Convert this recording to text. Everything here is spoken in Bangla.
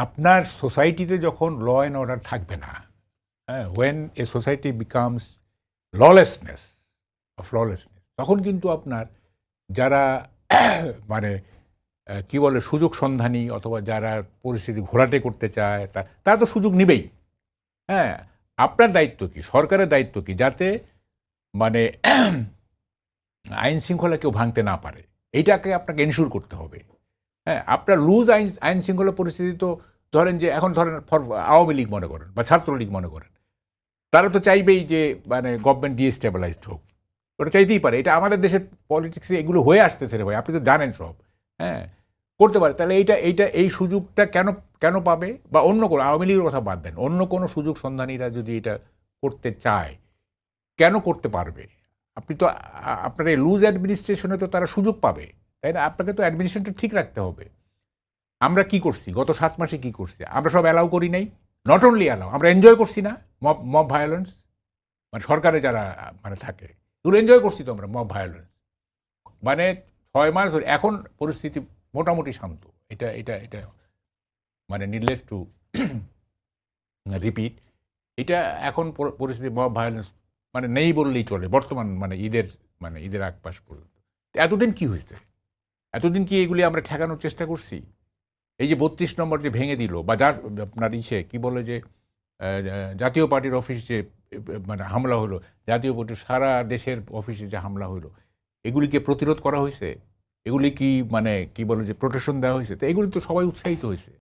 আপনার সোসাইটিতে যখন ল অ্যান্ড অর্ডার থাকবে না, হ্যাঁ, when a society becomes lawlessness তখন কিন্তু আপনার যারা মানে কি বলে সুযোগ সন্ধানী অথবা যারা পরিস্থিতি ঘোলাটে করতে চায় তারা তো সুযোগ নিবেই। হ্যাঁ, আপনার দায়িত্ব কি, সরকারের দায়িত্ব কি, যাতে মানে আইন শৃঙ্খলা কেউ ভাঙতে না পারে, এইটাকে আপনাকে এনশিওর করতে হবে। হ্যাঁ, আপনার লুজ আইন শৃঙ্খলা পরিস্থিতি তো ধরেন যে এখন ধরেন আওয়ামী লীগ মনে করেন বা ছাত্রলীগ মনে করেন, তারা তো চাইবেই যে মানে গভর্নমেন্ট ডিস্টেবিলাইজড হোক, ওটা চাইতেই পারে। এটা আমাদের দেশের পলিটিক্সে এগুলো হয়ে আসতেছে রে ভাই, আপনি তো জানেন সব। হ্যাঁ, করতে পারে। তাহলে এই সুযোগটা কেন কেন পাবে? বা অন্য কোনো, আওয়ামী লীগের কথা বাদ দেন, অন্য কোনো সুযোগ সন্ধানীরা যদি এটা করতে চায় কেন করতে পারবে? আপনি তো আপনার এই লুজ অ্যাডমিনিস্ট্রেশনে তো তারা সুযোগ পাবে, তাই না? আপনাকে তো অ্যাডমিনিস্ট্রেশনটা ঠিক রাখতে হবে। আমরা কি করছি গত 7 মাসে, কি করছি? আমরা সব অ্যালাউ করি নাই। নট অনলি অ্যালাউ, আমরা এনজয় করছি না মব মব ভায়োলেন্স, মানে সরকারে যারা মানে থাকে, এগুলো এনজয় করছি তো আমরা, মব ভায়োলেন্স। মানে 6 মাস ধরে এখন পরিস্থিতি মোটামুটি শান্ত। এটা এটা এটা মানে নিডলেস টু রিপিট, এটা এখন পরিস্থিতি মব ভায়োলেন্স মানে নেই বললেই চলে বর্তমান, মানে ঈদের আগ পাশ পর্যন্ত। এতদিন কি হয়েছে? এতদিন কি এগুলি আমরা ঠেকানোর চেষ্টা করছি? এই যে 32 নম্বর যে ভেঙে দিল, বা যার আপনার কি বলে যে জাতীয় পার্টির অফিস যে মানে হামলা হলো, জাতীয় পার্টির সারা দেশের অফিসে যে হামলা হলো, এগুলিকে প্রতিরোধ করা হয়েছে? এগুলি কি মানে কি বলে যে প্রোটেকশন দেওয়া হয়েছে? তো এগুলি তো সবাই উৎসাহিত হয়েছে।